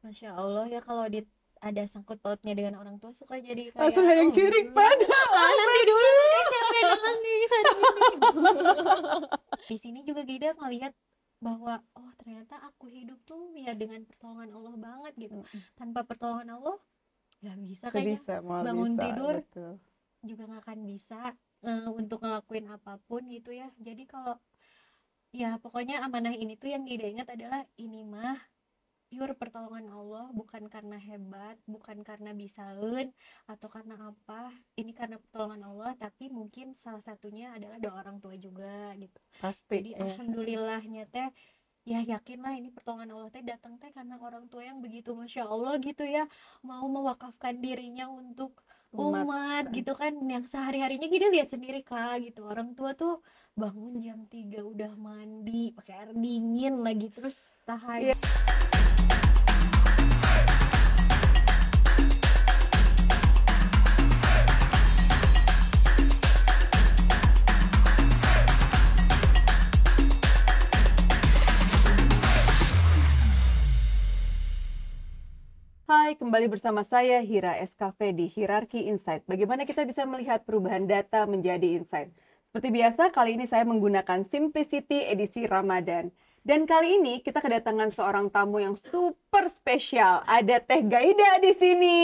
Masya Allah ya kalau ada sangkut pautnya dengan orang tua suka jadi Langsung kayak ada yang cirik padahal. nanti dulu nih siapa yang nangis hari ini. Di sini juga Gida ngelihat bahwa oh ternyata aku hidup tuh ya dengan pertolongan Allah banget gitu. Tanpa pertolongan Allah nggak bisa Gak kayaknya bisa, mau bangun bisa, tidur betul. juga nggak akan bisa untuk ngelakuin apapun gitu ya. Jadi kalau ya pokoknya amanah ini tuh yang Gida ingat adalah ini mah pure pertolongan Allah, bukan karena hebat, bukan karena bisaun atau karena apa. Ini karena pertolongan Allah, tapi mungkin salah satunya adalah doa orang tua juga gitu. Pasti Jadi ya. alhamdulillahnya teh ya yakinlah ini pertolongan Allah teh datang teh karena orang tua yang begitu masya Allah gitu ya, mau mewakafkan dirinya untuk Umat umat kan. gitu kan, yang sehari-harinya kita lihat sendiri kak gitu, orang tua tuh bangun jam 3 udah mandi pakai air dingin lagi terus Iya. tahajud. Hai, kembali bersama saya Hira SKV di Hierarchy Insight. Bagaimana kita bisa melihat perubahan data menjadi insight? Seperti biasa, kali ini saya menggunakan Simplicity edisi Ramadan. Dan kali ini kita kedatangan seorang tamu yang super spesial. Ada Teh Gaida di sini.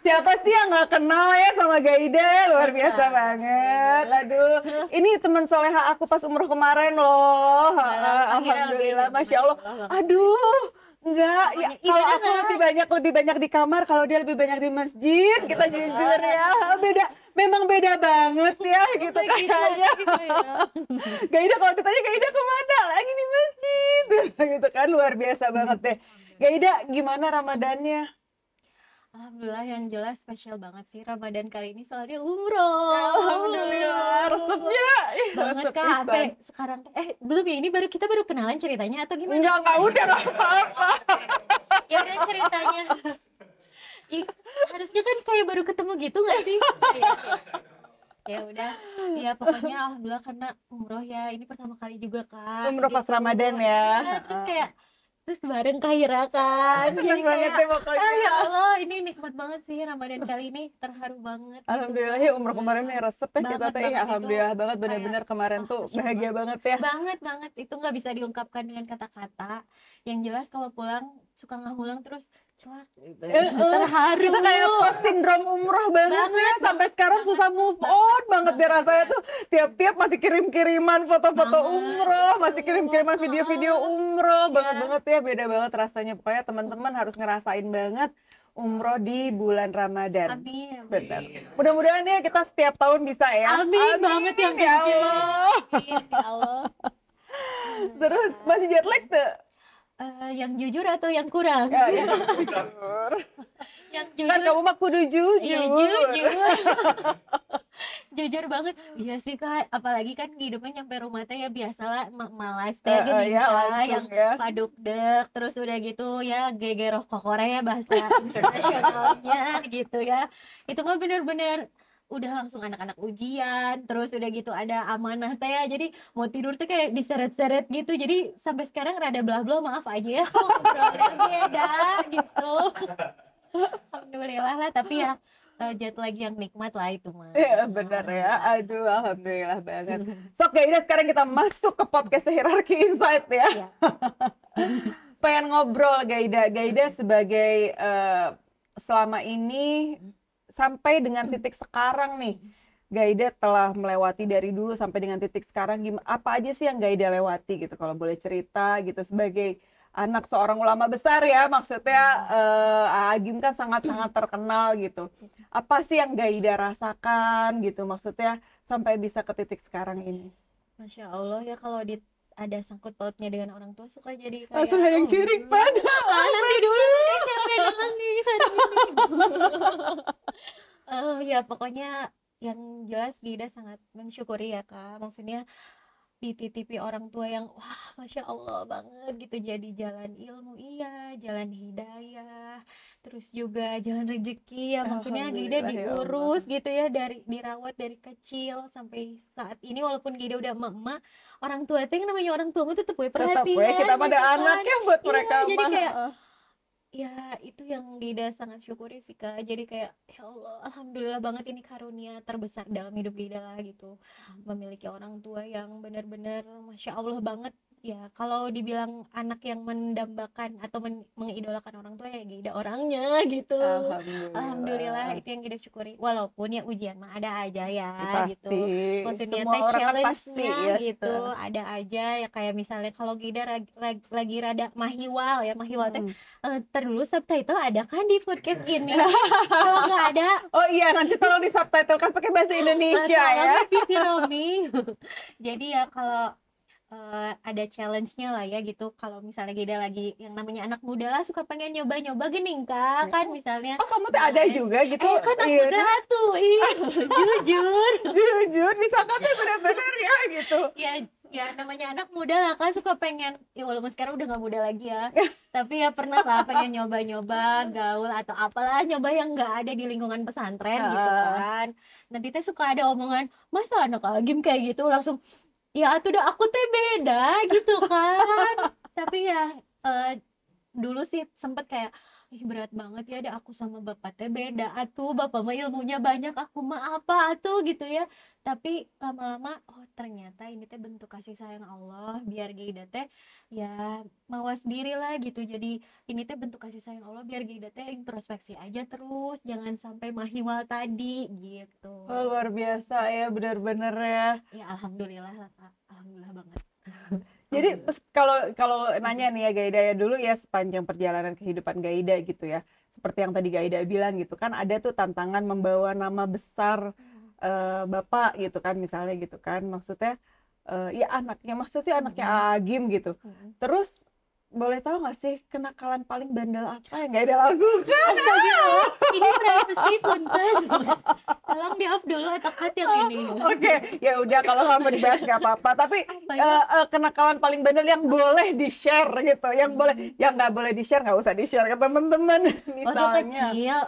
Siapa sih yang nggak kenal ya sama Gaida? Luar biasa banget. Aduh, ini teman soleha aku pas umroh kemarin loh. Alhamdulillah, masya Allah. Aduh, enggak ya. Kalau aku lebih banyak di kamar, kalau dia lebih banyak di masjid. Kita jujur ya, memang beda banget ya gitu kayaknya. Gaida kalau ditanya Gaida kemana? Lagi di masjid, gitu kan luar biasa banget deh. Gaida, gimana Ramadannya? Alhamdulillah yang jelas spesial banget sih Ramadan kali ini soalnya umroh. Alhamdulillah, resepnya Banget resep Kak, pisan. sampai sekarang belum ya, ini kita baru kenalan ceritanya atau gimana? Enggak, udah nggak apa-apa. Ya udah ceritanya. Harusnya kan kayak baru ketemu gitu nggak sih? Ya udah, ya pokoknya alhamdulillah karena umroh ya ini pertama kali juga Kak. Umroh pas gitu. Ramadan ya. Terus bareng Kahira kan. Seneng Jadi banget deh pokoknya. ya Allah, ini nikmat banget sih Ramadan kali ini, terharu banget. Alhamdulillah ya umroh kemarin nih resep ya kita teh alhamdulillah banget, bener-bener kemarin tuh bahagia banget ya. Banget itu nggak bisa diungkapkan dengan kata-kata. Yang jelas kalau pulang suka ngulang terus celak gitu. Terharu. Kita kayak post sindrom umroh banget ya, sampai sekarang susah move on banget deh rasanya tuh. Tiap-tiap masih kirim-kiriman foto-foto umroh, masih kirim-kiriman video-video umroh, banget ya, beda banget rasanya. Pokoknya teman-teman harus ngerasain banget umroh di bulan Ramadan. Amin. Benar. Mudah-mudahan ya kita setiap tahun bisa ya. Amin banget yang ya Allah. Amin, ya Allah. Terus masih jet lag tuh? Yang jujur atau yang kurang? Yang jujur. Yang jujur. Kan kamu mah kudu jujur. Iya, jujur. Jujur banget. Iya sih Kak, apalagi kan hidupnya nyampe rumah teh ya biasalah live teh gini yang paduk dek, terus udah gitu ya gegeroh kokore ya bahasa internasionalnya gitu ya. Itu mah bener-bener udah langsung anak-anak ujian, terus udah gitu ada amanah teh ya, jadi mau tidur tuh kayak diseret-seret gitu, jadi sampai sekarang rada belah-belah, maaf aja ya kalau ngobrolnya beda gitu. Alhamdulillah lah, tapi ya jet lag yang nikmat lah itu mah. Iya benar ya, aduh alhamdulillah banget. Sok Gaida, sekarang kita masuk ke podcast Hierarchy Insight ya. Pengen ngobrol Gaida sebagai selama ini sampai dengan titik sekarang nih, Gaida telah melewati dari dulu sampai dengan titik sekarang, apa aja sih yang Gaida lewati gitu, kalau boleh cerita gitu, sebagai anak seorang ulama besar ya, maksudnya Agim kan sangat-sangat terkenal gitu. Apa sih yang Gaida rasakan gitu, maksudnya sampai bisa ke titik sekarang ini? Masya Allah ya kalau ada sangkut pautnya dengan orang tua suka jadi kayak langsung ada yang cirik padahal. Nanti dulu nih siapa yang nangis hari ini. Ya pokoknya yang jelas Gida sangat mensyukuri ya Kak, maksudnya dititipi orang tua yang wah masya Allah banget gitu, jadi jalan ilmu iya, jalan hidayah, terus juga jalan rezeki ya, maksudnya Gida Alhamdulillah ya Allah. diurus gitu ya, dari dirawat dari kecil sampai saat ini, walaupun Gida udah emak, orang tua itu yang namanya orang tua mah tetep we Tetap we kita perhatian pada gitu anak kan. ya buat Iya, mereka jadi mah. kayak ya itu yang Gida sangat syukuri sih Kak, jadi kayak ya Allah alhamdulillah banget, ini karunia terbesar dalam hidup Gida lah gitu, memiliki orang tua yang benar-benar masya Allah banget ya. Kalau dibilang anak yang mendambakan atau mengidolakan orang tua ya Gida orangnya gitu. Alhamdulillah Alhamdulillah. itu yang Gida syukuri, walaupun ya ujian mah ada aja ya Pasti gitu, maksudnya semua teh orang kan pasti challenge-nya ya. gitu ada aja ya, kayak misalnya kalau Gida lagi rada mahiwal ya, mahiwal teh dulu subtitle ada kan di podcast ini? Kalau nggak ada, Oh iya, nanti tolong di subtitle kan pakai bahasa Indonesia ya. PC roaming. Jadi ya kalau ada challenge-nya lah ya gitu. Kalau misalnya Gida lagi yang namanya anak muda lah suka pengen nyoba-nyoba gini Kak, kan misalnya Oh kamu tuh ada juga gitu? kan aku Iya, tuh tuh, jujur. jujur disangka tuh bener-bener ya gitu. Ya namanya anak muda lah kan, suka pengen ya, walaupun sekarang udah nggak muda lagi ya, tapi ya pernah lah pengen nyoba-nyoba gaul atau apalah, nyoba yang nggak ada di lingkungan pesantren gitu kan. Nanti teh suka ada omongan, masa anak agim kayak gitu, langsung ya atuh dah aku teh beda gitu kan. Tapi ya dulu sih sempet kayak ih berat banget ya, ada aku sama bapak teh beda atuh, bapak mah ilmunya banyak, aku mah apa atuh gitu ya. Tapi lama-lama oh ternyata ini teh bentuk kasih sayang Allah, biar Gida teh ya mawas diri lah gitu. Jadi ini teh bentuk kasih sayang Allah biar Gida teh introspeksi aja terus, jangan sampai mahiwal tadi gitu. Oh, luar biasa ya, benar-benar ya. Ya alhamdulillah lah Kak, alhamdulillah banget. Jadi kalau nanya nih ya Gaida ya, dulu ya sepanjang perjalanan kehidupan Gaida gitu ya, seperti yang tadi Gaida bilang gitu kan, ada tuh tantangan membawa nama besar Bapak gitu kan, misalnya gitu kan, maksudnya ya anaknya, maksudnya sih anaknya Agim gitu. Terus boleh tahu nggak sih kenakalan paling bandel apa yang Gaida lakukan? Astaga, ini privacy punten. Tolong di off dulu atau cut yang ini. Oke, ya udah kalau nggak mau dibahas nggak apa-apa. Tapi kenakalan paling bandel yang boleh di-share gitu, yang boleh, yang nggak boleh di-share nggak usah di-share ke teman-teman. Misalnya. Waktu kecil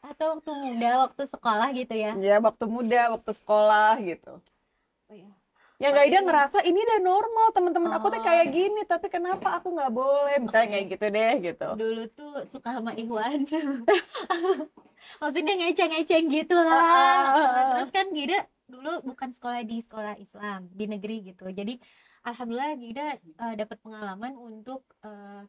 atau waktu muda, waktu sekolah gitu ya? Ya waktu muda, waktu sekolah gitu. Oh, ya. Yang Gaida ngerasa ini udah normal, teman-teman aku tuh kayak gini, tapi kenapa aku nggak boleh? Misalnya kayak gitu deh gitu. Dulu tuh suka sama Ikhwan. Maksudnya ngeceng-ngeceng gitu lah. Terus kan Gida dulu bukan sekolah di sekolah Islam, di negeri gitu. Jadi alhamdulillah Gida dapat pengalaman untuk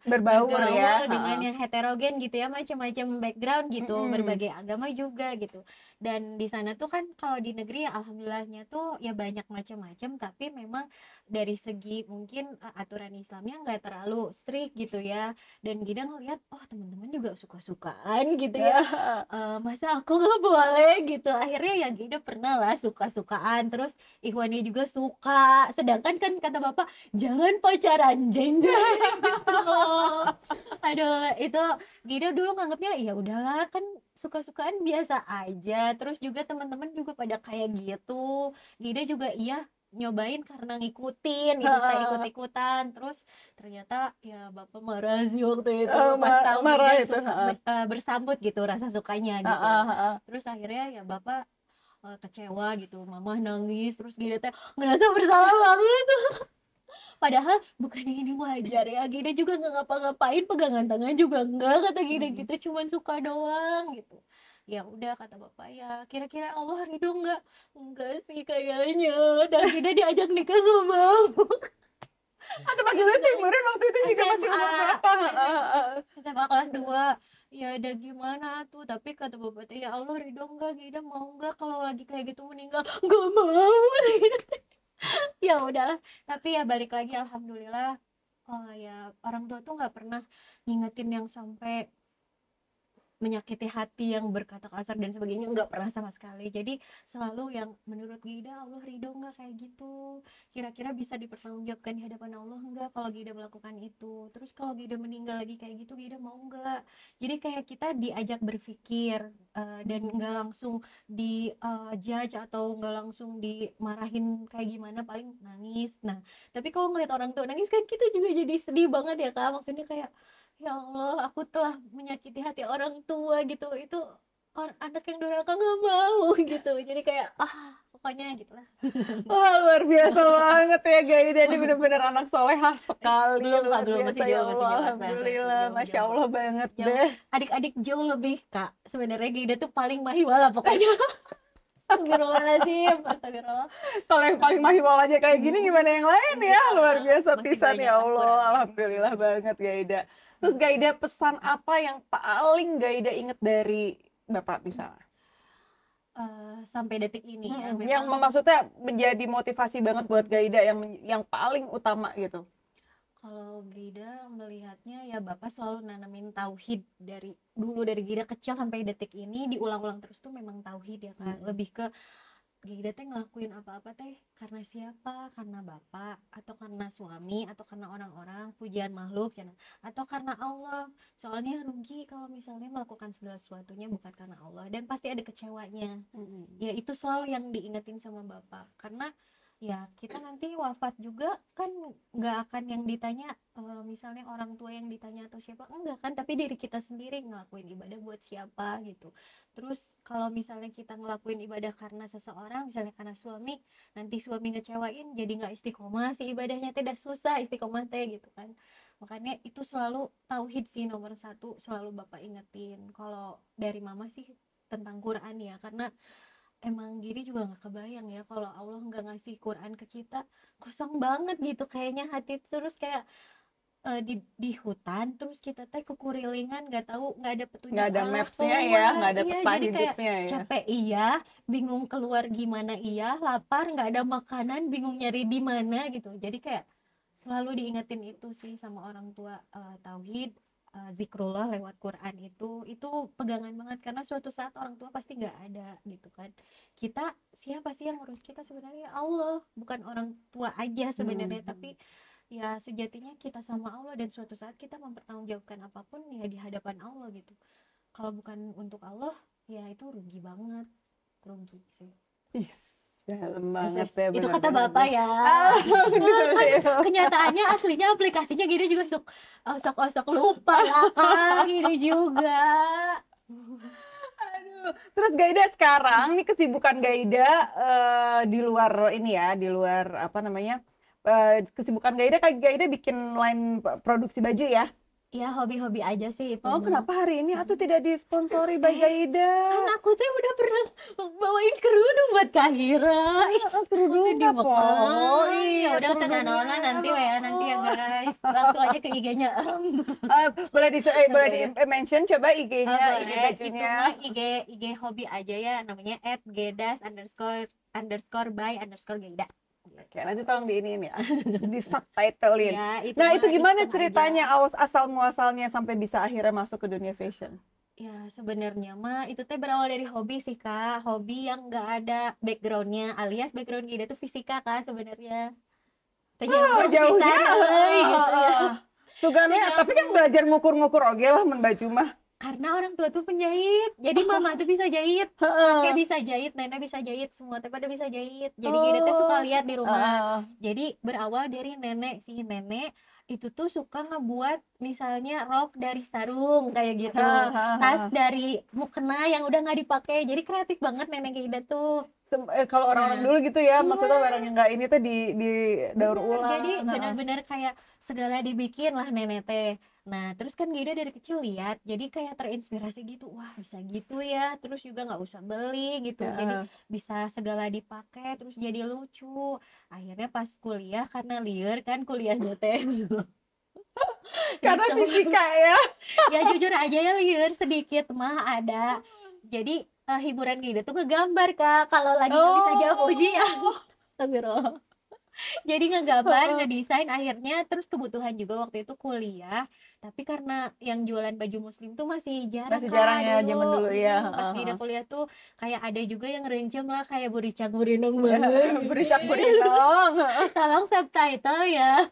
berbaur ya dengan yang heterogen gitu ya, macam-macam background gitu, berbagai agama juga gitu. Dan di sana tuh kan kalau di negeri ya alhamdulillahnya tuh ya banyak macam-macam, tapi memang dari segi mungkin aturan Islamnya nggak terlalu strict gitu ya. Dan Gida ngeliat oh teman-teman juga suka-sukaan gitu ya. Masa aku nggak boleh gitu. Akhirnya ya Gida pernah lah suka-sukaan, terus Ikhwani juga suka, sedangkan kan kata bapak jangan pacaran jeng gitu. Aduh itu Gida dulu nganggapnya ya udahlah kan suka-sukaan biasa aja, terus juga teman-teman juga pada kayak gitu, Gida juga iya nyobain karena ngikutin gitu, kayak ikut-ikutan. Terus ternyata ya bapak marah sih waktu itu pas tahu Gida suka bersambut gitu rasa sukanya gitu. Terus akhirnya ya bapak kecewa gitu, mama nangis, terus Gida teh ngerasa bersalah banget. Padahal bukannya ini wajar ya, Gida juga nggak ngapa-ngapain, pegangan tangan juga enggak, kata Gida gitu, cuman suka doang gitu. Ya udah kata bapak, ya kira-kira Allah ridho enggak sih kayaknya. Dan Gida diajak nikah nggak mau. Atau masih lu timurin waktu itu juga masih umur berapa? SMA kelas 2. Ya ada gimana tuh, tapi kata bapak ya Allah ridho enggak, Gida mau enggak kalau lagi kayak gitu meninggal? Nggak mau. Ya udahlah, tapi ya balik lagi alhamdulillah. Oh ya orang tua tuh nggak pernah ngingetin yang sampai menyakiti hati yang berkata kasar dan sebagainya, nggak pernah sama sekali. Jadi selalu yang menurut Gida Allah ridho nggak kayak gitu, kira-kira bisa dipertanggungjawabkan di hadapan Allah nggak kalau Gida melakukan itu, terus kalau Gida meninggal lagi kayak gitu Gida mau nggak. Jadi kayak kita diajak berpikir, dan nggak langsung di judge atau nggak langsung dimarahin kayak gimana, paling nangis. Nah tapi kalau ngeliat orang tua nangis kan kita juga jadi sedih banget ya Kak, maksudnya kayak ya Allah aku telah menyakiti hati orang tua gitu, itu anak yang durhaka nggak mau gitu, jadi kayak pokoknya gitulah. Wah luar biasa banget ya Gaida, ini bener-bener anak solehah sekali. Belum Kak, belum, masih jauh, masih jauh. Alhamdulillah, Masya Allah banget deh. Adik-adik jauh lebih Kak, sebenarnya Gaida tuh paling mahiwala pokoknya. Astagfirullahaladzim, astagfirullah. Kalau yang paling mahiwal aja kayak gini, gimana yang lain ya? Luar biasa pisan ya Allah. Alhamdulillah banget Gaida. Terus Gaida, pesan apa yang paling Gaida inget dari Bapak misalnya? Sampai detik ini ya, yang maksudnya menjadi motivasi banget buat Gaida, yang paling utama gitu. Kalau Gaida melihatnya ya Bapak selalu nanamin tauhid dari dulu, dari Gaida kecil sampai detik ini diulang-ulang terus tuh memang tauhid ya Kak. Lebih ke Gaida teh ngelakuin apa-apa teh karena siapa? Karena Bapak, atau karena suami, atau karena orang-orang, pujian makhluk, atau karena Allah. Soalnya rugi kalau misalnya melakukan segala sesuatunya bukan karena Allah, dan pasti ada kecewanya. Ya itu selalu yang diingetin sama Bapak, karena ya kita nanti wafat juga kan nggak akan yang ditanya, misalnya orang tua yang ditanya atau siapa, enggak kan, tapi diri kita sendiri ngelakuin ibadah buat siapa gitu. Terus kalau misalnya kita ngelakuin ibadah karena seseorang, misalnya karena suami, nanti suami ngecewain jadi nggak istiqomah, si ibadahnya teh dah susah istiqomah teh gitu kan. Makanya itu selalu tauhid sih nomor satu, selalu Bapak ingetin. Kalau dari Mama sih tentang Quran ya, karena emang Giri juga nggak kebayang ya kalau Allah nggak ngasih Quran ke kita, kosong banget gitu kayaknya hati. Terus kayak di hutan, terus kita teh kekurilingan, nggak tahu, nggak ada petunjuk, nggak ada mapsnya ya, nggak ada peta hidupnya ya. Capek iya, bingung keluar gimana iya, lapar nggak ada makanan, bingung nyari di mana gitu. Jadi kayak selalu diingetin itu sih sama orang tua, tauhid, zikrullah lewat Quran itu pegangan banget, karena suatu saat orang tua pasti nggak ada gitu kan. Kita siapa sih yang ngurus kita sebenarnya? Allah, bukan orang tua aja sebenarnya. Tapi ya sejatinya kita sama Allah, dan suatu saat kita mempertanggungjawabkan apapun ya di hadapan Allah gitu. Kalau bukan untuk Allah ya itu rugi banget, rugi sih. Dalam banget ya, itu kata Bapak ya. Kan kenyataannya aslinya aplikasinya gini juga sok lupa lah Kak, gini juga. Aduh. Terus Gaida sekarang nih, kesibukan Gaida di luar ini ya, di luar apa namanya, kesibukan Gaida, kayak Gaida bikin line produksi baju ya? Ya hobi-hobi aja sih itu. Oh kenapa hari ini aku tidak disponsori by Gaida? Kan aku tuh udah pernah bawain kerudung buat Kahira. Kerudung apa? Oh iya, udah tenang nanti ya, nanti ya guys, langsung aja ke IG-nya. Boleh di mention coba IG-nya, IG bajunya. Itu mah IG hobi aja ya, namanya @gedas_by_gaida. Oke, nanti tolong di ini ya, di subtitlein. Ya, itu gimana ceritanya, asal muasalnya sampai bisa akhirnya masuk ke dunia fashion? Ya sebenarnya mah itu teh berawal dari hobi sih Kak, hobi yang nggak ada backgroundnya, alias background Gida tuh fisika Kak sebenarnya. Jauhnya gitu ya. Tugasnya, tapi kan belajar ngukur-ngukur oke lah membaju mah. Karena orang tua tuh penjahit, jadi mama tuh bisa jahit, kakek bisa jahit, nenek bisa jahit, semua teh pada bisa jahit. Jadi Gida tuh suka lihat di rumah. Jadi berawal dari nenek sih, nenek itu tuh suka ngebuat misalnya rok dari sarung kayak gitu, tas dari mukena yang udah nggak dipakai. Jadi kreatif banget nenek Gida tuh. Kalau orang-orang dulu gitu ya, maksudnya barang yang nggak ini tuh di daur ulang. Jadi benar-benar kayak segala dibikin lah nenek teh. Nah terus kan Gida dari kecil lihat, jadi kayak terinspirasi gitu, wah bisa gitu ya, terus juga nggak usah beli gitu, jadi bisa segala dipakai, terus jadi lucu. Akhirnya pas kuliah, karena liar kan kuliahnya teh karena fisika ya. Ya jujur aja ya, liar sedikit mah ada. Jadi hiburan Gida tuh ngegambar Kak, kalau lagi nggak bisa jawab ujian. Astagfirullah. Jadi ngegambar, ngedesain, akhirnya terus kebutuhan juga waktu itu kuliah. Tapi karena yang jualan baju muslim tuh masih jarang ya dulu. zaman dulu ya. Pas Gida kuliah tuh kayak ada juga yang rencam lah kayak Buricak Burinong banget. Buricak Burinong. Tolong subtitle ya.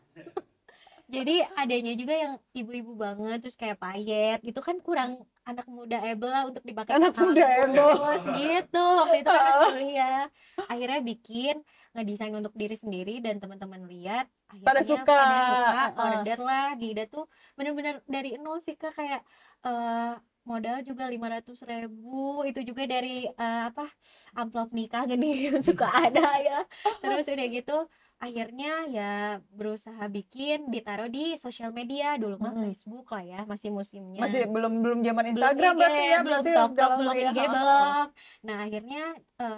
Jadi adanya juga yang ibu-ibu banget, terus kayak payet gitu kan, kurang anak muda able lah untuk dipakai anak muda able gitu. Waktu itu kan pas kuliah akhirnya bikin ngedesain untuk diri sendiri dan teman-teman lihat akhirnya pada suka order lah. Gida tuh bener-bener dari nol sih Kak, kayak modal juga 500.000, itu juga dari amplop nikah gini suka ada ya. Terus udah gitu akhirnya ya berusaha bikin, ditaruh di sosial media. Dulu mah Facebook lah ya, masih musimnya, masih belum zaman Instagram, berarti ya, belum TikTok, belum IG, belum. Nah akhirnya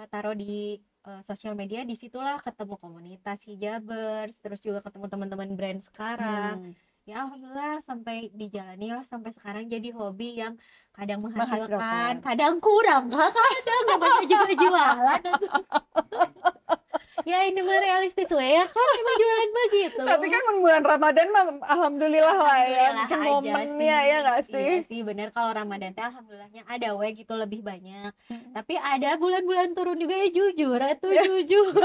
taruh di sosial media, disitulah ketemu komunitas hijabers, terus juga ketemu teman-teman brand sekarang. Ya alhamdulillah sampai dijalani lah sampai sekarang, jadi hobi yang kadang menghasilkan, kadang kurang, kadang nggak banyak juga jualan. Ya ini mah realistis ya kan, emang jualan begitu. Tapi kan bulan Ramadan mah alhamdulillah lah ya, bikin momennya ya nggak sih? Iya sih bener, kalau Ramadan teh alhamdulillahnya ada gitu lebih banyak. Tapi ada bulan-bulan turun juga ya, jujur atuh ya. jujur.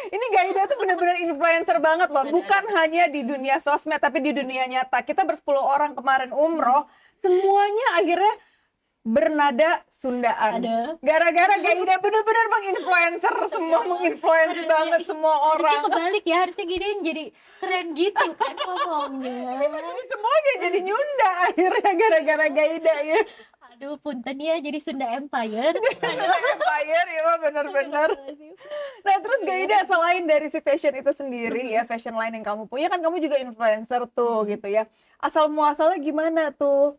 Ini Gaida tuh bener-bener influencer banget loh. Bukan hanya di dunia sosmed tapi di dunia nyata. Kita ber-10 orang kemarin umroh, semuanya akhirnya bernada Sundaan. Gara-gara Gaida bener-bener menginfluencer semua, menginfluence banget semua orang. Harusnya kebalik ya, harusnya gini yang jadi keren gitu kan ngomongnya. Ini semuanya jadi Nyunda akhirnya gara-gara Gaida ya. Aduh punten ya, jadi Sunda Empire. Sunda Empire ya bener-bener. Nah terus Gaida, selain dari si fashion itu sendiri ya, fashion line yang kamu punya, kan kamu juga influencer tuh gitu ya. Asal muasalnya gimana tuh?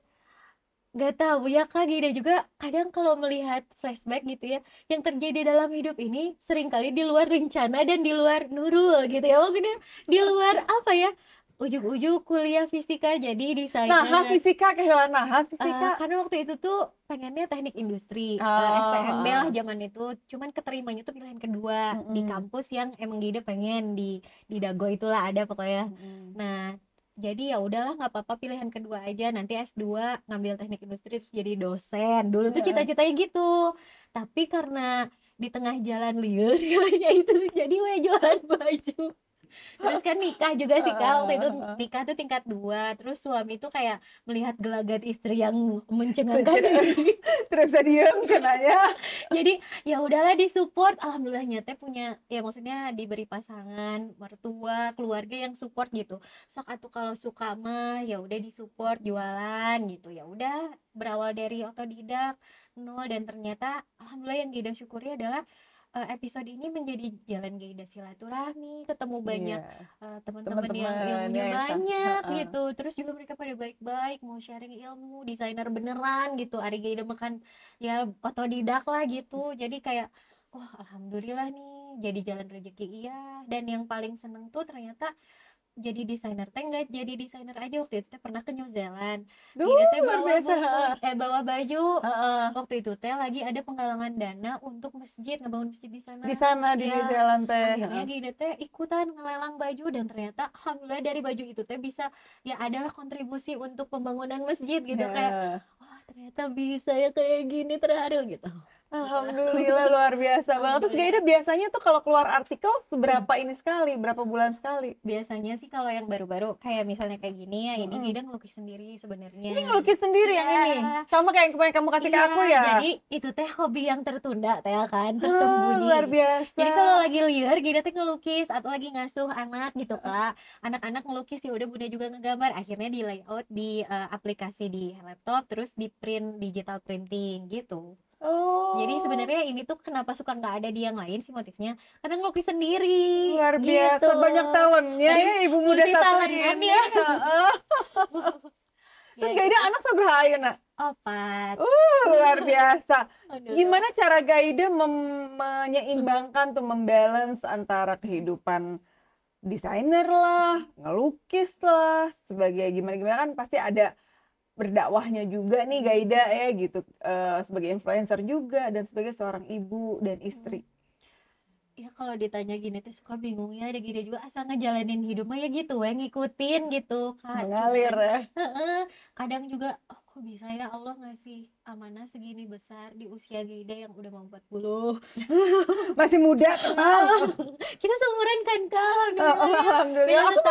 Gak tahu ya Kak, Gida juga kadang kalau melihat flashback gitu ya, yang terjadi dalam hidup ini seringkali di luar rencana dan di luar Nurul gitu ya. Maksudnya di luar apa ya, ujuk-ujuk kuliah fisika jadi desainer. Nah fisika kehilangan, nah fisika. Karena waktu itu tuh pengennya teknik industri, SPMB lah zaman itu. Cuman keterimanya tuh pilihan kedua di kampus yang emang Gida pengen di Dago itulah ada pokoknya. Nah jadi ya udahlah nggak apa-apa, pilihan kedua aja, nanti S2 ngambil teknik industri terus jadi dosen. Dulu tuh cita-citanya gitu. Tapi karena di tengah jalan liur kayaknya itu jadi jualan baju. Terus kan nikah juga sih Kak, waktu itu nikah tuh tingkat 2. Terus suami tuh kayak melihat gelagat istri yang mencengangkan diri, tidak bisa diem cenanya. Jadi ya udahlah disupport, alhamdulillahnya teh punya ya, maksudnya diberi pasangan, mertua, keluarga yang support gitu. Sok atuh kalau suka mah ya udah disupport jualan gitu. Ya udah berawal dari otodidak nol, dan ternyata alhamdulillah yang Gaida syukuri adalah episode ini menjadi jalan Gaida silaturahmi, ketemu banyak teman-teman yang ilmunya banyak gitu. Terus juga mereka pada baik-baik, mau sharing ilmu, desainer beneran gitu. Ari Gaida makan ya otodidak lah gitu. Jadi kayak wah alhamdulillah nih jadi jalan rezeki iya. Dan yang paling seneng tuh ternyata jadi desainer teh nggak jadi desainer aja. Waktu itu teh pernah ke New Zealand. Gida teh bawa baju. Waktu itu teh lagi ada penggalangan dana untuk masjid, ngebangun masjid di sana. Di sana di New Zealand teh. Akhirnya Gida teh ikutan ngelelang baju, dan ternyata alhamdulillah dari baju itu teh bisa ya adalah kontribusi untuk pembangunan masjid gitu. Kayak wah ternyata bisa ya kayak gini, terharu gitu. Alhamdulillah luar biasa banget. Terus Gaida biasanya tuh kalau keluar artikel seberapa ini sekali, berapa bulan sekali? Biasanya sih kalau yang baru-baru kayak misalnya kayak gini ya, ini Gaida ngelukis sendiri sebenarnya. Ini ngelukis sendiri yang ini, sama kayak yang kemarin kamu kasih ke aku ya. Jadi itu teh hobi yang tertunda teh kan, tersembunyi. Luar biasa. Jadi kalau lagi liar Gaida teh ngelukis atau lagi ngasuh anak gitu Kak. Anak-anak ngelukis ya udah Bunda juga ngegambar. Akhirnya di layout di aplikasi di laptop, terus di print digital printing gitu. Jadi sebenarnya ini tuh kenapa suka nggak ada di yang lain sih motifnya, karena ngelukis sendiri. Luar biasa gitu. Banyak talentnya ya ibu muda satu ini ya. Terus Gaida anak seberapa ayeuna? 4. Luar biasa. Gimana cara Gaida menyeimbangkan tuh, membalance antara kehidupan desainer lah, ngelukis lah, sebagai gimana kan pasti ada berdakwahnya juga nih Gaida ya gitu, sebagai influencer juga dan sebagai seorang ibu dan istri. Ya kalau ditanya gini tuh suka bingung ya, ada gini juga asal ngejalanin hidup mah ya gitu ngikutin gitu Kak. Mengalir ya. Kadang juga kok bisa ya Allah ngasih amanah segini besar di usia Gida yang udah mau 40. Masih muda tenang. Kita seumuran kan Kak, alhamdulillah. Beda Aku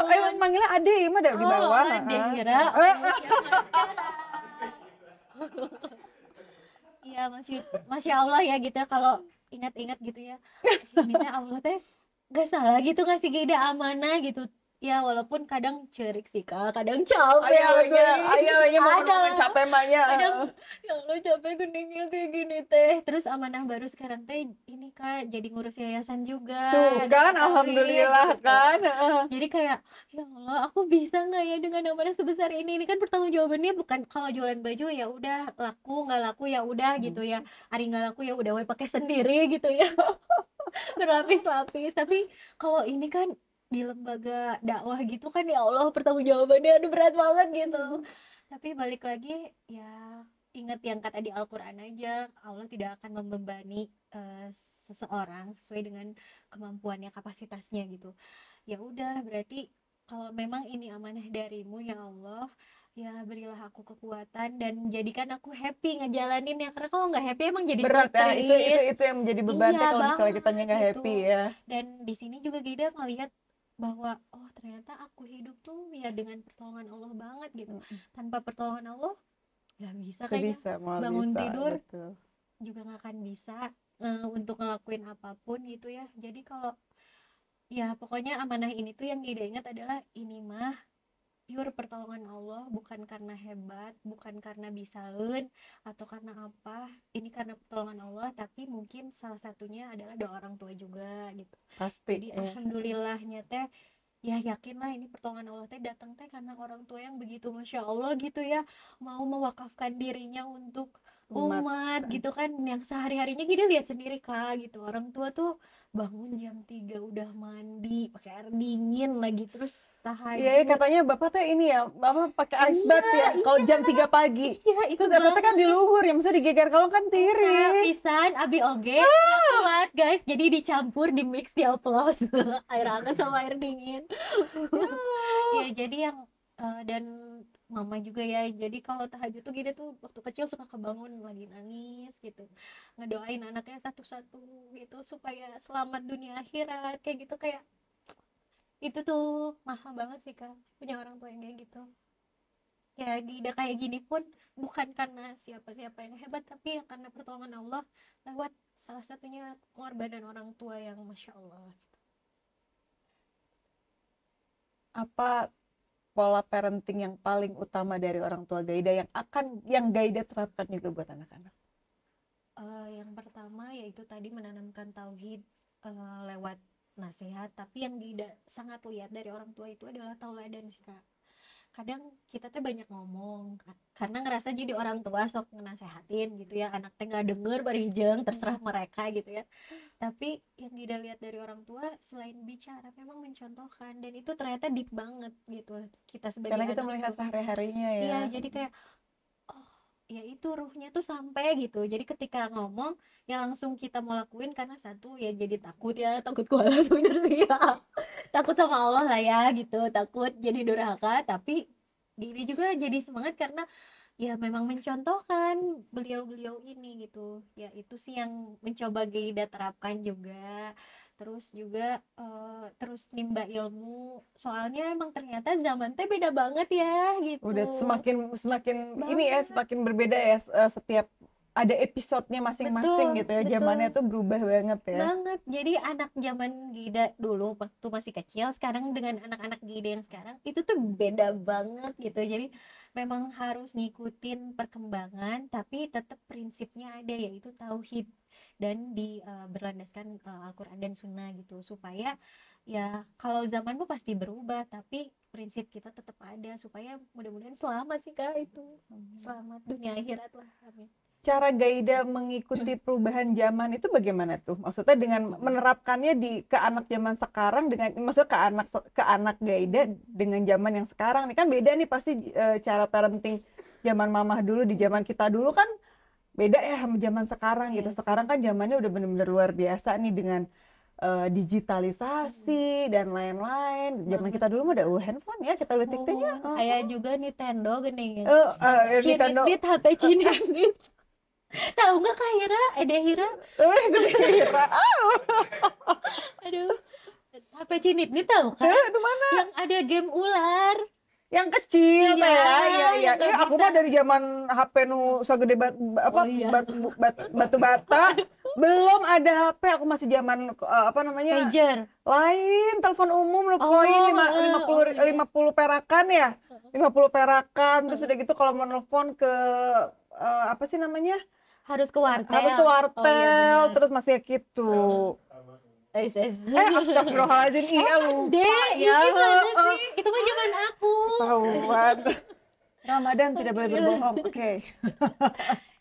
masih setahun. manggilnya Ade, mah ada di bawah. Ade kira. Iya, Masya Allah ya gitu ya, kalau ingat-ingat gitu ya, ini teh Allah teh gak salah gitu ngasih Gida amanah gitu ya, walaupun kadang cerik sih Kak, kadang capek ayahnya mau capek maknya, kadang ya Allah capek geningnya kayak gini teh. Terus amanah baru sekarang teh ini Kak jadi ngurus yayasan juga tuh kan, alhamdulillah gitu. Kan jadi kayak ya Allah aku bisa nggak ya dengan amanah sebesar ini kan pertanggungjawabannya bukan kalau jualan baju ya udah laku nggak laku ya udah gitu ya, hari nggak laku ya udah we pakai sendiri gitu ya. Berlapis-lapis. Tapi kalau ini kan di lembaga dakwah gitu kan ya Allah pertanggungjawabannya aduh berat banget gitu. Tapi balik lagi ya ingat yang kata di Al-Qur'an aja, Allah tidak akan membebani seseorang sesuai dengan kemampuannya, kapasitasnya gitu. Ya udah berarti kalau memang ini amanah darimu ya Allah, ya berilah aku kekuatan dan jadikan aku happy ngejalanin ya, karena kalau nggak happy emang jadi berat ya, itu yang menjadi beban iya, kalau misalnya kita nggak happy ya. Dan di sini juga Gida ngelihat bahwa oh ternyata aku hidup tuh ya dengan pertolongan Allah banget gitu. Tanpa pertolongan Allah nggak bisa kayaknya bangun tidur betul. Juga nggak akan bisa untuk ngelakuin apapun gitu ya. Jadi kalau ya pokoknya amanah ini tuh yang Gida ingat adalah ini mah pure pertolongan Allah, bukan karena hebat, bukan karena bisaun atau karena apa, ini karena pertolongan Allah. Tapi mungkin salah satunya adalah doa orang tua juga gitu. Pasti. Jadi alhamdulillahnya teh ya yakinlah ini pertolongan Allah teh datang teh karena orang tua yang begitu Masya Allah gitu ya, mau mewakafkan dirinya untuk umat gitu kan, yang sehari-harinya kita lihat sendiri Kak gitu, orang tua tuh bangun jam 3 udah mandi pakai air dingin lagi terus tahajud. Iya katanya bapak teh ini ya, bapak pakai ice bath ya kalau jam 3 pagi. Iya itu bapak kan di luhur ya, masa digeger kalau kan tiris. Pisan abi oge kuat guys, jadi dicampur di mix dioplos air hangat sama air dingin. Ya jadi yang dan mama juga ya, jadi kalau tahajud tuh gitu tuh waktu kecil suka kebangun lagi nangis gitu, ngedoain anaknya satu-satu gitu supaya selamat dunia akhirat kayak gitu. Kayak itu tuh mahal banget sih Kak punya orang tua yang kayak gitu ya. Gida kayak gini pun bukan karena siapa-siapa yang hebat, tapi ya karena pertolongan Allah lewat salah satunya pengorbanan orang tua yang Masya Allah. Apa pola parenting yang paling utama dari orang tua Gaida yang Gaida terapkan juga buat anak-anak? Yang pertama yaitu tadi menanamkan tauhid lewat nasihat, tapi yang Gaida sangat lihat dari orang tua itu adalah tauladan sih Kak. Kadang kita teh banyak ngomong karena ngerasa jadi orang tua sok ngenasehatin gitu ya, anak teh nggak denger barijeng terserah mereka gitu ya. Tapi yang Gida lihat dari orang tua selain bicara memang mencontohkan, dan itu ternyata deep banget gitu kita sebagai karena kita anak melihat sehari-harinya ya. Iya, jadi kayak oh ya itu ruhnya tuh sampai gitu. Jadi ketika ngomong ya langsung kita mau lakuin, karena satu ya jadi takut kualat bener sih ya. Takut sama Allah lah ya gitu, takut jadi durhaka, tapi diri juga jadi semangat karena ya memang mencontohkan beliau-beliau ini gitu ya. Itu sih yang mencoba Gaida terapkan juga. Terus juga terus nimba ilmu, soalnya emang ternyata zaman teh beda banget ya gitu. Udah semakin ini ya, semakin berbeda ya, setiap ada episodenya masing-masing gitu ya. Zamannya tuh berubah banget ya. Banget. Jadi anak zaman Gida dulu waktu masih kecil sekarang dengan anak-anak Gida yang sekarang itu tuh beda banget gitu. Jadi memang harus ngikutin perkembangan, tapi tetap prinsipnya ada, yaitu tauhid dan berlandaskan Al-Quran dan Sunnah gitu, supaya ya kalau zamanmu pasti berubah tapi prinsip kita tetap ada, supaya mudah-mudahan selamat sih Kak, itu selamat dunia akhirat lah, amin. Cara Gaida mengikuti perubahan zaman itu bagaimana tuh? Maksudnya dengan menerapkannya ke anak zaman sekarang, maksudnya ke anak Gaida dengan zaman yang sekarang nih kan beda nih pasti. Cara parenting zaman mamah dulu di zaman kita dulu kan beda ya sama zaman sekarang gitu. Yes. Sekarang kan zamannya udah bener-bener luar biasa nih dengan digitalisasi dan lain-lain. Zaman kita dulu mah ada handphone ya, kita letik-letiknya. Kayak juga Nintendo gini ya. Nintendo. Cinit HP cinit. Tahu nggak Kak Hira? Hira? Hira. Aduh. HP cinit nih tahu kan? Di mana? Yang ada game ular. Yang kecil Iya, ya. Aku mah dari zaman HP nu sagede batu bata. Belum ada HP, aku masih zaman apa namanya? Pager. Lain, telepon umum lu koin 50 perakan ya. 50 perakan terus udah gitu kalau mau nelpon ke apa sih namanya? Harus ke wartel. Iya, terus masih gitu. Astagfirullahaladzim, iya lupa ya. Gimana sih? Itu mah zaman aku. Ketahuan. Ramadan tidak boleh berbohong, oke.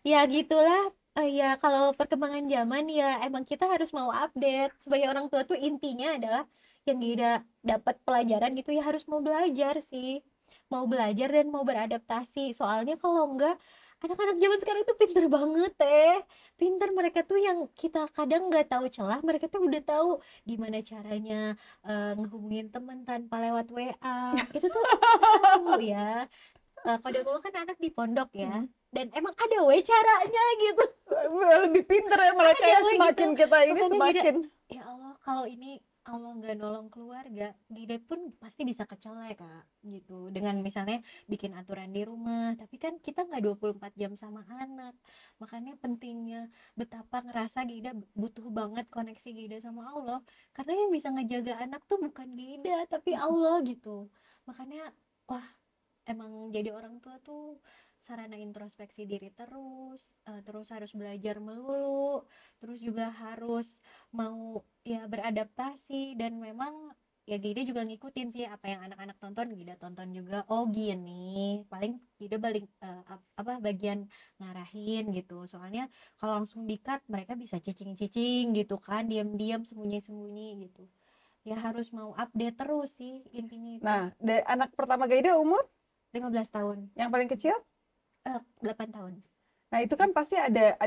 Ya gitulah. Ya kalau perkembangan zaman ya emang kita harus mau update. Sebagai orang tua tuh intinya adalah yang tidak dapat pelajaran gitu ya harus mau belajar sih. Mau belajar dan mau beradaptasi. Soalnya kalau enggak, anak-anak zaman sekarang tuh pinter banget pinter. Mereka tuh yang kita kadang nggak tahu celah, mereka tuh udah tahu gimana caranya ngehubungin temen tanpa lewat WA. Itu tuh tahu ya. Kalau dulu kan anak di pondok ya, dan emang ada caranya gitu. Lebih pinter ya mereka ya, semakin gitu. Kita ini makanya semakin ya Allah, kalau ini Allah nggak nolong keluarga, Gida pun pasti bisa kecelek Kak gitu. Dengan misalnya bikin aturan di rumah, tapi kan kita nggak 24 jam sama anak. Makanya pentingnya betapa ngerasa Gida butuh banget koneksi Gida sama Allah, karena yang bisa ngejaga anak tuh bukan Gida tapi Allah gitu. Makanya wah, emang jadi orang tua tuh sarana introspeksi diri terus harus belajar melulu, terus juga harus mau ya beradaptasi. Dan memang ya Gida juga ngikutin sih apa yang anak-anak tonton, Gida tonton juga. Oh gini, paling Gida balik bagian ngarahin gitu. Soalnya kalau langsung di-cut mereka bisa cicing-cicing gitu kan, diam-diam sembunyi-sembunyi gitu. Ya harus mau update terus sih intinya itu. Nah, anak pertama Gaida umur 15 tahun. Yang paling kecil 8 tahun. Nah, itu kan pasti ada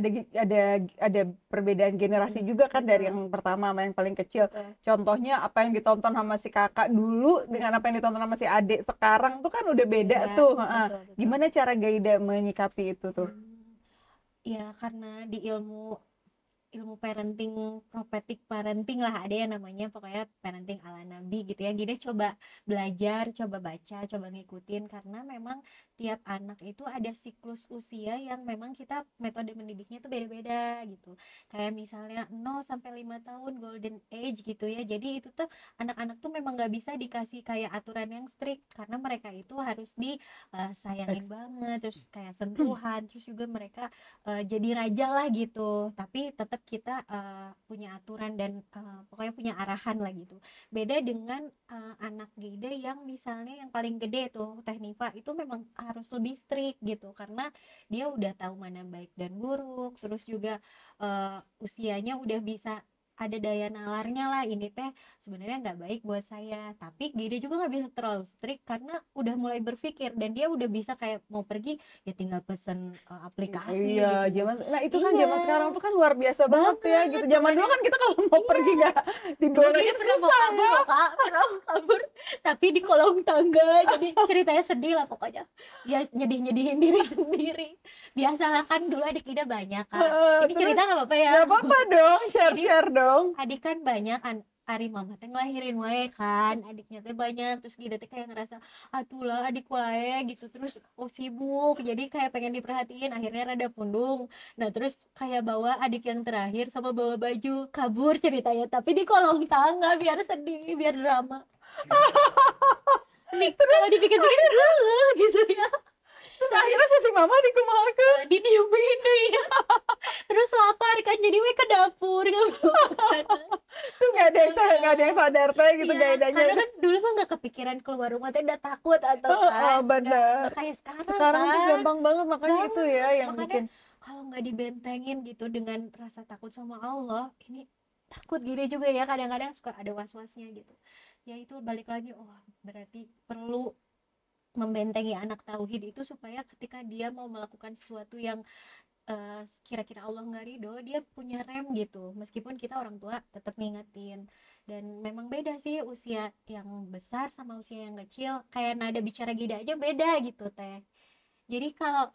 perbedaan generasi juga kan dari yang pertama sama yang paling kecil. Contohnya apa yang ditonton sama si kakak dulu dengan apa yang ditonton sama si adik sekarang tuh kan udah beda tuh. Betul. Gimana cara Gaida menyikapi itu tuh? Ya karena di ilmu parenting, prophetic parenting lah ada yang namanya, pokoknya parenting ala nabi gitu ya. Gida coba belajar, coba baca, coba ngikutin, karena memang tiap anak itu ada siklus usia yang memang kita metode mendidiknya itu beda-beda gitu. Kayak misalnya 0 sampai 5 tahun golden age gitu ya. Jadi itu tuh anak-anak tuh memang gak bisa dikasih kayak aturan yang strict, karena mereka itu harus disayangin banget, terus kayak sentuhan, terus juga mereka jadi raja lah gitu. Tapi tetap kita punya aturan dan pokoknya punya arahan lah gitu. Beda dengan anak Gida yang misalnya yang paling gede tuh Teh Nifa, itu memang harus lebih strict gitu, karena dia udah tahu mana baik dan buruk. Terus juga usianya udah bisa ada daya nalarnya lah, ini teh sebenarnya nggak baik buat saya. Tapi Gida juga nggak bisa terlalu strict karena udah mulai berpikir, dan dia udah bisa kayak mau pergi ya tinggal pesen aplikasi gitu. Nah itu kan zaman sekarang tuh kan luar biasa banget ya gitu. Zaman dulu kan kita kalau mau pergi nggak dibolehin, susah pernah kabur tapi di kolong tangga. Jadi ceritanya sedih lah pokoknya, ya nyedihin diri sendiri. Biasalah kan dulu adik Gida banyak kan. Ini cerita nggak apa-apa ya? Nggak apa-apa dong, share dong. Adik kan banyak kan, Ari mama teh ngelahirin wae kan, adiknya teh banyak. Terus Gida teh kayak ngerasa atulah adik wae gitu, terus sibuk, jadi kayak pengen diperhatiin, akhirnya rada pundung. Nah terus kayak bawa adik yang terakhir sama bawa baju kabur ceritanya, tapi di kolong tangga biar sedih, biar drama. Nih kalau dipikir-pikir gitu ya. Terus akhirnya si mama dikumahakeun, didiemin deh ya. Terus lapar kan, jadi we ke dapur tuh nggak ada yang sadar teh gitu. Iya, karena kan dulu mah nggak kepikiran keluar rumah teh udah takut atau kan bener. kayak sekarang kan tuh gampang banget, makanya itu ya yang makanya bikin kalau nggak dibentengin gitu dengan rasa takut sama Allah, ini takut gini juga ya, kadang-kadang suka ada was-wasnya gitu ya. Itu balik lagi, berarti perlu membentengi anak tauhid itu supaya ketika dia mau melakukan sesuatu yang kira-kira Allah nggak ridho, dia punya rem gitu, meskipun kita orang tua tetap ngingetin. Dan memang beda sih usia yang besar sama usia yang kecil, kayak nada bicara Gida aja beda gitu teh. Jadi kalau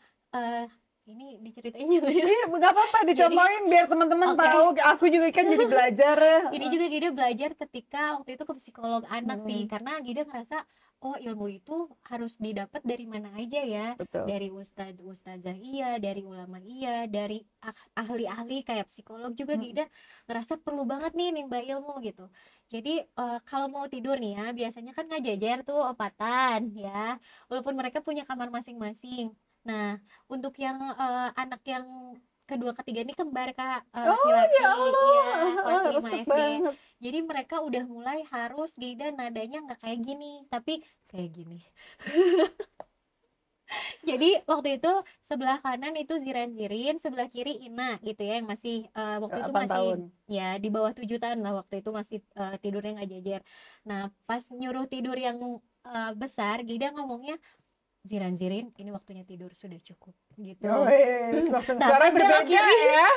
ini diceritain juga iya nggak apa-apa dicontohin biar teman-teman tahu, aku juga kan jadi belajar. Ini juga Gida belajar ketika waktu itu ke psikolog anak sih, karena Gida ngerasa oh ilmu itu harus didapat dari mana aja ya. Betul. Dari ustazah iya, dari ulama iya, dari ahli-ahli kayak psikolog juga. Gida ngerasa perlu banget nih nimba ilmu gitu. Jadi kalau mau tidur nih ya, biasanya kan ngajajar tuh opatan ya, walaupun mereka punya kamar masing-masing. Nah, untuk yang anak yang kedua ketiga ini kembar Kak, laki-laki, ya Allah, iya, kelas 5 resep SD. banget. Jadi mereka udah mulai harus Gida nadanya nggak kayak gini, tapi kayak gini. Jadi waktu itu sebelah kanan itu Ziran Zirin, sebelah kiri Ina gitu ya, yang masih waktu itu 8 masih tahun. ya di bawah 7 tahun lah, waktu itu masih tidurnya nggak jajar. Nah pas nyuruh tidur yang besar, Gida ngomongnya, Ziran Zirin, ini waktunya tidur, sudah cukup gitu. Nah, pas belok kiri ya.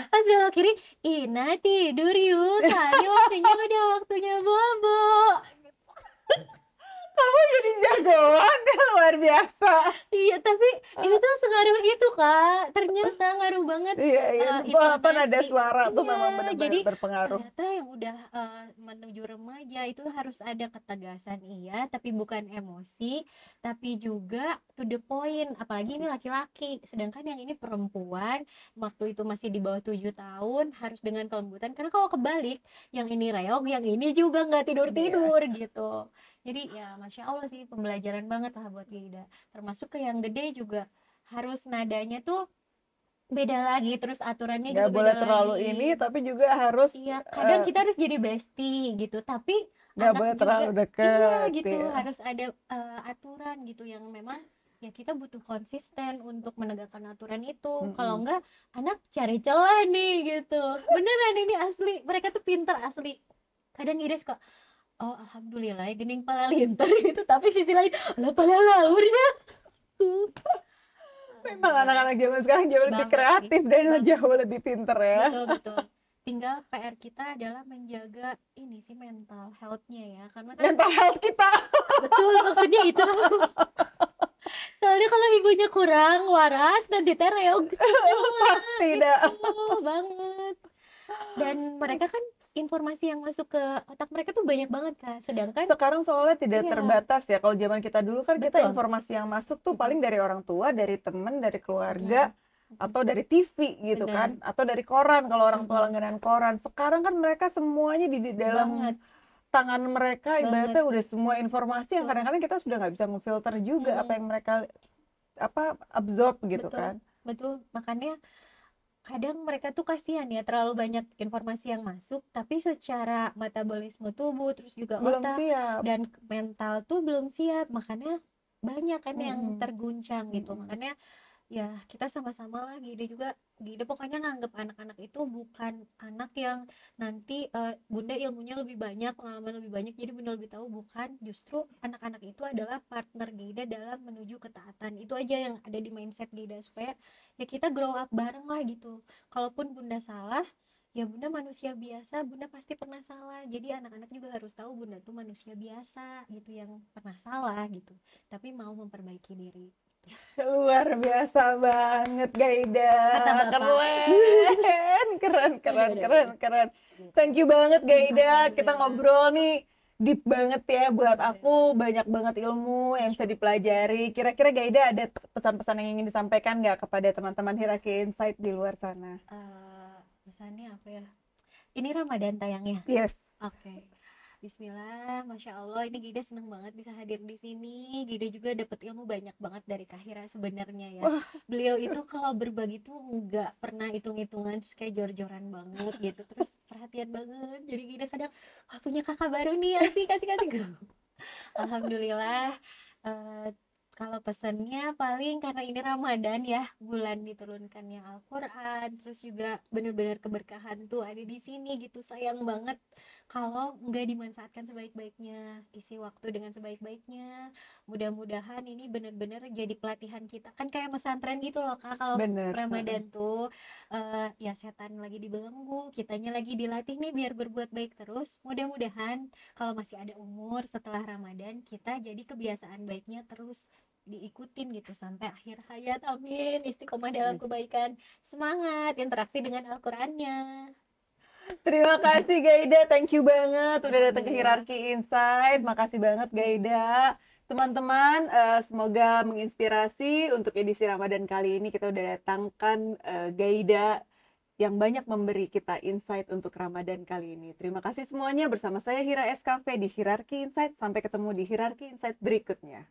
Pas belok kiri, Ina tidur yuk, soalnya waktunya bobo. Kamu jadi jagoan ya, luar biasa. Iya, tapi itu tuh sengaruh itu Kak, ternyata ngaruh banget. Iya, apa nada suara tuh memang benar-benar berpengaruh. Ternyata yang udah menuju remaja itu harus ada ketegasan iya, tapi bukan emosi, tapi juga to the point. Apalagi ini laki-laki, sedangkan yang ini perempuan, waktu itu masih di bawah 7 tahun, harus dengan kelembutan. Karena kalau kebalik, yang ini reog, yang ini juga nggak tidur-tidur gitu. Jadi ya Masya Allah sih, pembelajaran banget lah buat Gida. Termasuk ke yang gede juga harus nadanya tuh beda lagi, terus aturannya juga Gak boleh beda terlalu lagi. ini, tapi juga harus iya, kadang kita harus jadi bestie gitu, tapi gak anak boleh juga terlalu deket. iya gitu, ya. harus ada aturan gitu yang memang ya kita butuh konsisten untuk menegakkan aturan itu. Kalau enggak, anak cari celah nih gitu. Beneran ini asli, mereka tuh pintar asli. Kadang Gida suka, oh alhamdulillah ya gening pala linter gitu, tapi sisi lain lah pala laur ya. Memang anak-anak zaman sekarang jauh lebih kreatif dan jauh lebih pinter ya. Betul. Tinggal PR kita adalah menjaga ini sih mental health-nya ya, karena kan mental health kita. Betul, maksudnya itu. Soalnya kalau ibunya kurang waras nanti tereog. Pasti dah. Banget. Dan mereka kan informasi yang masuk ke otak mereka tuh banyak banget Kak. Sedangkan sekarang soalnya tidak terbatas ya. Kalau zaman kita dulu kan kita informasi yang masuk tuh paling dari orang tua, dari temen, dari keluarga, atau dari TV gitu kan, atau dari koran kalau orang tua langganan koran. Sekarang kan mereka semuanya di dalam tangan mereka, ibaratnya udah semua informasi yang kadang-kadang kita sudah nggak bisa memfilter juga apa yang mereka absorb gitu kan. Betul, makanya kadang mereka tuh kasihan ya, terlalu banyak informasi yang masuk, tapi secara metabolisme tubuh, terus juga belum otak siap. Dan mental tuh belum siap, makanya banyak kan yang terguncang gitu. Makanya ya kita sama-sama lah, Gida pokoknya nganggep anak-anak itu bukan anak yang nanti bunda ilmunya lebih banyak, pengalaman lebih banyak, jadi bunda lebih tahu. Bukan, justru anak-anak itu adalah partner Gida dalam menuju ketaatan. Itu aja yang ada di mindset Gida, supaya ya kita grow up bareng lah gitu. Kalaupun bunda salah, ya bunda manusia biasa, bunda pasti pernah salah. Jadi anak-anak juga harus tahu bunda tuh manusia biasa gitu, yang pernah salah gitu, tapi mau memperbaiki diri. Luar biasa banget Gaida, keren. Thank you banget Gaida, kita ngobrol nih deep banget ya buat aku, banyak banget ilmu yang bisa dipelajari. Kira-kira Gaida ada pesan-pesan yang ingin disampaikan nggak kepada teman-teman Hierarchy Insight di luar sana? Pesannya apa ya? Ini Ramadan tayangnya? Yes. Oke. Bismillah, Masya Allah, ini Gida seneng banget bisa hadir di sini. Gida juga dapat ilmu banyak banget dari Kak Hira sebenarnya ya. Beliau itu kalau berbagi tuh nggak pernah hitung-hitungan, terus kayak jor-joran banget gitu, terus perhatian banget. Jadi Gida kadang, wah punya kakak baru nih, asik. Alhamdulillah. Kalau pesannya paling karena ini Ramadan ya, bulan diturunkannya Al-Quran, terus juga bener-bener keberkahan tuh ada di sini gitu. Sayang banget kalau nggak dimanfaatkan sebaik-baiknya, isi waktu dengan sebaik-baiknya. Mudah-mudahan ini bener-bener jadi pelatihan kita. Kan kayak pesantren gitu loh Kak, kalau Bener. Ramadan tuh ya setan lagi dibelenggu, kitanya lagi dilatih nih biar berbuat baik terus. Mudah-mudahan kalau masih ada umur setelah Ramadan, kita jadi kebiasaan baiknya terus diikutin gitu sampai akhir hayat. Amin, istiqomah dalam kebaikan, semangat interaksi dengan Al-Qur'annya. Terima kasih Gaida, thank you banget udah datang ke Hierarki Insight. Makasih banget Gaida. Teman-teman, semoga menginspirasi. Untuk edisi Ramadan kali ini kita udah datangkan Gaida yang banyak memberi kita insight untuk Ramadan kali ini. Terima kasih semuanya, bersama saya Hira SKV di Hierarki Insight. Sampai ketemu di Hierarki Insight berikutnya.